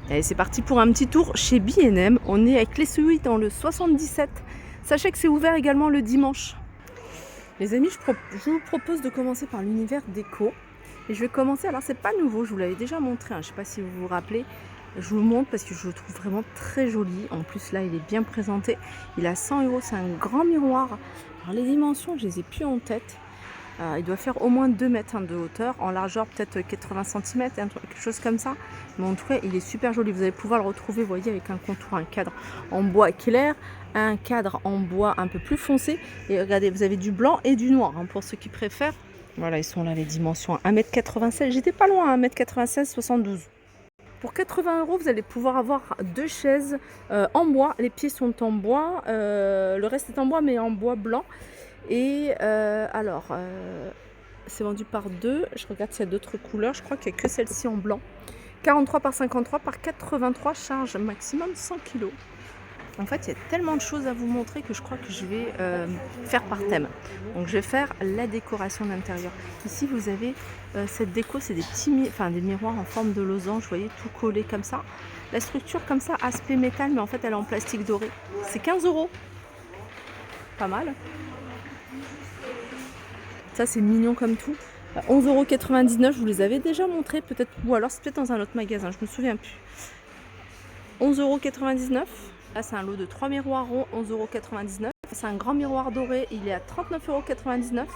Allez, c'est parti pour un petit tour chez B&M. On est avec les Souilles dans le 77. Sachez que c'est ouvert également le dimanche. Les amis, je vous propose de commencer par l'univers déco. Et je vais commencer, alors c'est pas nouveau, je vous l'avais déjà montré, je ne sais pas si vous vous rappelez. Je vous le montre parce que je le trouve vraiment très joli. En plus là, il est bien présenté. Il a 100 €, c'est un grand miroir. Alors les dimensions, je les ai plus en tête. Il doit faire au moins 2 mètres de hauteur, en largeur peut-être 80 cm, quelque chose comme ça. Mais en tout cas, il est super joli. Vous allez pouvoir le retrouver, vous voyez, avec un contour, un cadre en bois clair, un cadre en bois un peu plus foncé. Et regardez, vous avez du blanc et du noir, pour ceux qui préfèrent. Voilà, ils sont là les dimensions. 1,96 m, j'étais pas loin, 1,96 m, 72. Pour 80 €, vous allez pouvoir avoir 2 chaises en bois. Les pieds sont en bois, le reste est en bois, mais en bois blanc. Et c'est vendu par 2. Je regarde s'il y a d'autres couleurs. Je crois qu'il n'y a que celle-ci en blanc. 43 par 53 par 83, charge maximum 100 kg. En fait, il y a tellement de choses à vous montrer que je crois que je vais faire par thème. Donc, je vais faire la décoration d'intérieur. Ici, vous avez cette déco, c'est des miroirs en forme de losange, vous voyez, tout collé comme ça. La structure comme ça, aspect métal, mais en fait, elle est en plastique doré. C'est 15 €. Pas mal. Ça, c'est mignon comme tout. 11,99 €, je vous les avais déjà montrés, peut-être, ou alors c'est peut-être dans un autre magasin, je me souviens plus. 11,99 €. Là, c'est un lot de 3 miroirs ronds, 11,99 €. C'est un grand miroir doré, il est à 39,99 €.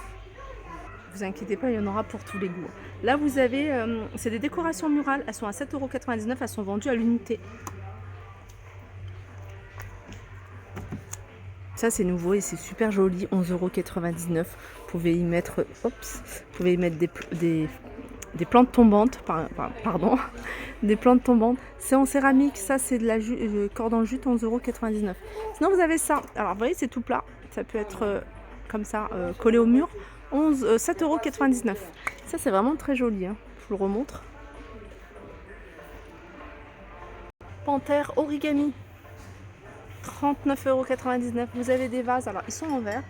Vous inquiétez pas, il y en aura pour tous les goûts. Là, vous avez, c'est des décorations murales, elles sont à 7,99 €, elles sont vendues à l'unité. Ça, c'est nouveau et c'est super joli, 11,99 €. Vous pouvez y mettre, des plantes tombantes, pardon, des plantes tombantes. C'est en céramique, ça c'est de la corde en jute, 11,99 €. Sinon, vous avez ça. Alors, vous voyez, c'est tout plat. Ça peut être comme ça, collé au mur. 7,99 €. Ça, c'est vraiment très joli. Je vous le remontre. Panthère origami. 39,99 €. Vous avez des vases, alors ils sont en verre,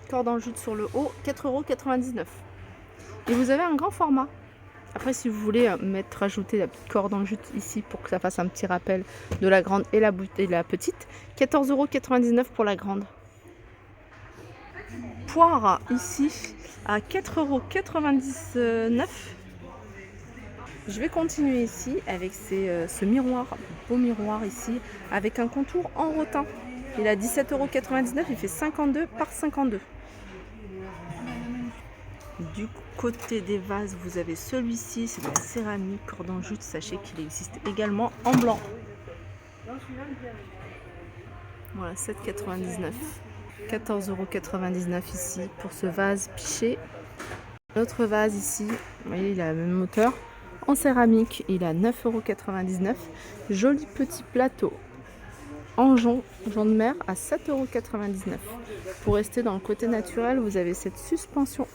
corde en jute sur le haut, 4,99 €. Et vous avez un grand format. Après, si vous voulez rajouter la petite corde en jute ici pour que ça fasse un petit rappel de la grande et la petite, 14,99 € pour la grande. Poire ici à 4,99 €. Je vais continuer ici avec ce miroir, beau miroir ici, avec un contour en rotin. Il a 17,99 €, il fait 52 par 52. Du côté des vases, vous avez celui-ci, c'est de la céramique, corde en jute. Sachez qu'il existe également en blanc. Voilà, 7,99 €. 14,99 € ici pour ce vase piché. L'autre vase ici, vous voyez, il a la même hauteur. En céramique, il a 9,99 €. Joli petit plateau en jonc de mer à 7,99 €. Pour rester dans le côté naturel, vous avez cette suspension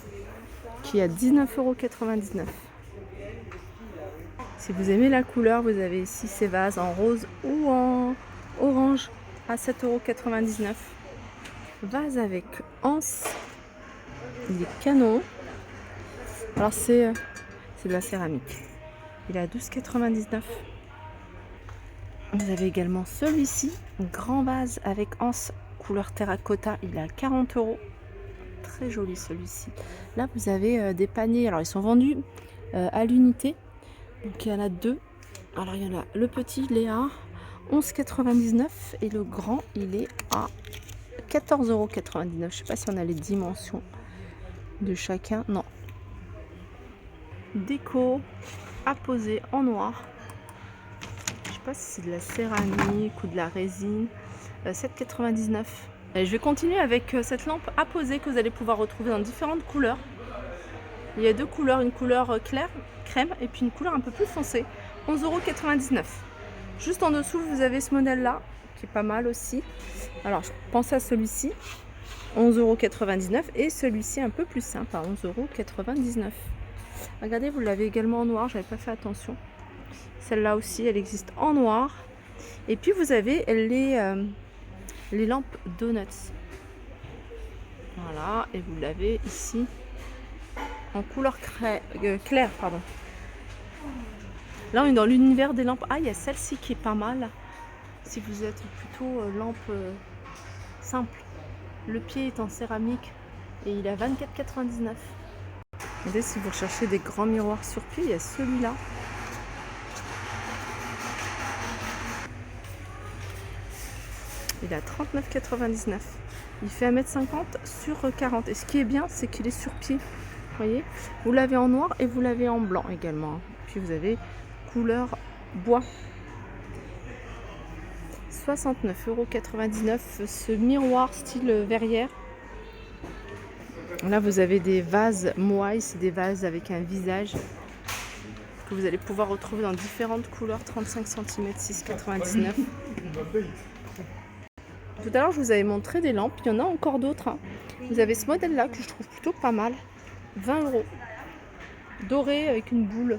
qui est à 19,99 €. Si vous aimez la couleur, vous avez ici ces vases en rose ou en orange à 7,99 €. Vase avec anse, il est canon. Alors c'est de la céramique. Il est à 12,99 €. Vous avez également celui-ci, un grand vase avec anse couleur terracotta, il est à 40 €. Très joli celui-ci. Là, vous avez des paniers. Alors, ils sont vendus à l'unité. Donc, il y en a 2. Alors, il y en a le petit, il est à 11,99 € et le grand, il est à 14,99 €. Je ne sais pas si on a les dimensions de chacun. Non. Déco à poser en noir. Je ne sais pas si c'est de la céramique ou de la résine. 7,99 €. Et je vais continuer avec cette lampe à poser que vous allez pouvoir retrouver dans différentes couleurs. Il y a 2 couleurs, une couleur claire, crème, et puis une couleur un peu plus foncée. 11,99 €. Juste en dessous, vous avez ce modèle-là, qui est pas mal aussi. Alors, je pense à celui-ci, 11,99 €, et celui-ci un peu plus simple, à 11,99 €. Regardez, vous l'avez également en noir, j'avais pas fait attention. Celle-là aussi, elle existe en noir. Et puis, vous avez les lampes donuts. Voilà, et vous l'avez ici en couleur claire, pardon. Là, on est dans l'univers des lampes. Ah, il y a celle-ci qui est pas mal. Si vous êtes plutôt lampe simple. Le pied est en céramique et il est à 24,99 €. Regardez, si vous recherchez des grands miroirs sur pied, il y a celui-là. Il est à 39,99 €. Il fait 1,50 m sur 40. Et ce qui est bien, c'est qu'il est sur pied. Vous voyez, vous l'avez en noir et vous l'avez en blanc également. Puis vous avez couleur bois. 69,99 € ce miroir style verrière. Là, vous avez des vases moailles, c'est des vases avec un visage que vous allez pouvoir retrouver dans différentes couleurs. 35 cm, 6,99 €. Tout à l'heure, je vous avais montré des lampes. Il y en a encore d'autres. Vous avez ce modèle-là que je trouve plutôt pas mal. 20 €. Doré avec une boule.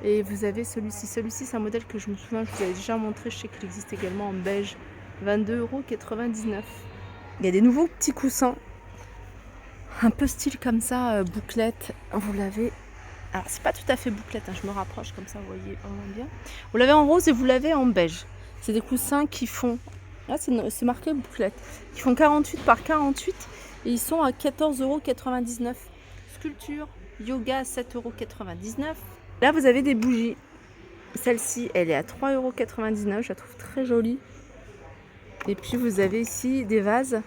Et vous avez celui-ci. Celui-ci, c'est un modèle que je me souviens, je vous avais déjà montré. Je sais qu'il existe également en beige. 22,99 €. Il y a des nouveaux petits coussins. Un peu style comme ça, bouclette. Vous l'avez. Alors, c'est pas tout à fait bouclette. Je me rapproche comme ça, vous voyez vraiment bien. Vous l'avez en rose et vous l'avez en beige. C'est des coussins qui font. Là, c'est marqué bouclette. Qui font 48 par 48. Et ils sont à 14,99 €. Sculpture, yoga à 7,99 €. Là, vous avez des bougies. Celle-ci, elle est à 3,99 €. Je la trouve très jolie. Et puis, vous avez ici des vases.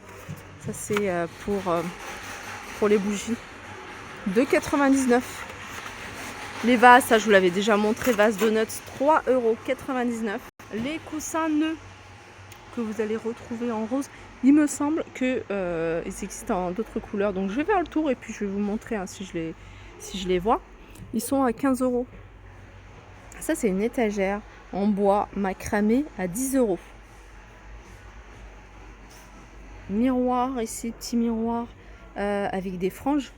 Ça, c'est pour les bougies. 2,99 €. Les vases, ça, je vous l'avais déjà montré. Vase donuts, 3,99 €. Les coussins nœuds que vous allez retrouver en rose. Il me semble qu'ils existent en d'autres couleurs. Donc, je vais faire le tour et puis je vais vous montrer si je les vois. Ils sont à 15 €. Ça, c'est une étagère en bois macramé à 10 €. Miroir ici, petit miroir avec des franges.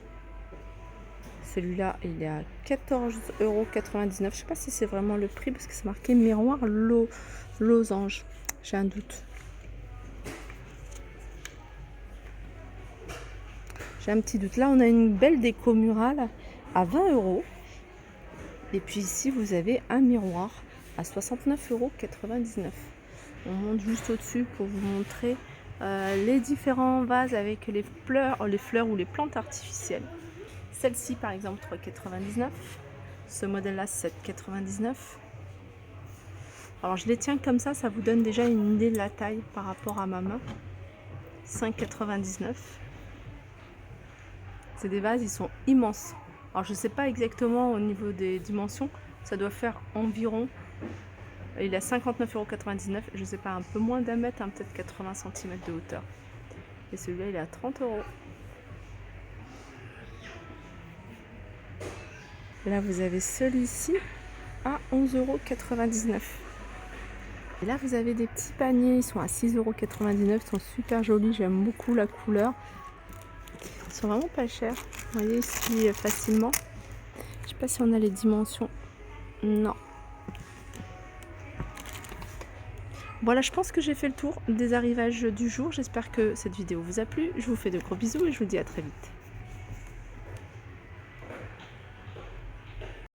Celui-là, il est à 14,99 €. Je ne sais pas si c'est vraiment le prix parce que c'est marqué miroir losange. J'ai un doute. J'ai un petit doute. Là, on a une belle déco murale à 20 €. Et puis ici, vous avez un miroir à 69,99 €. On monte juste au-dessus pour vous montrer les différents vases avec les fleurs ou les plantes artificielles. Celle-ci, par exemple, 3,99 €. Ce modèle-là, 7,99 €. Alors, je les tiens comme ça vous donne déjà une idée de la taille par rapport à ma main. 5,99 €. C'est des vases, ils sont immenses. Alors, je ne sais pas exactement au niveau des dimensions. Ça doit faire environ. Il est à 59,99 €. Je ne sais pas, un peu moins d'1 mètre, peut-être 80 cm de hauteur. Et celui-là, il est à 30 €. Là, vous avez celui-ci à 11,99 €. Et là, vous avez des petits paniers. Ils sont à 6,99 €. Ils sont super jolis. J'aime beaucoup la couleur. Ils sont vraiment pas chers. Vous voyez ici facilement. Je sais pas si on a les dimensions. Non. Voilà, je pense que j'ai fait le tour des arrivages du jour. J'espère que cette vidéo vous a plu. Je vous fais de gros bisous et je vous dis à très vite.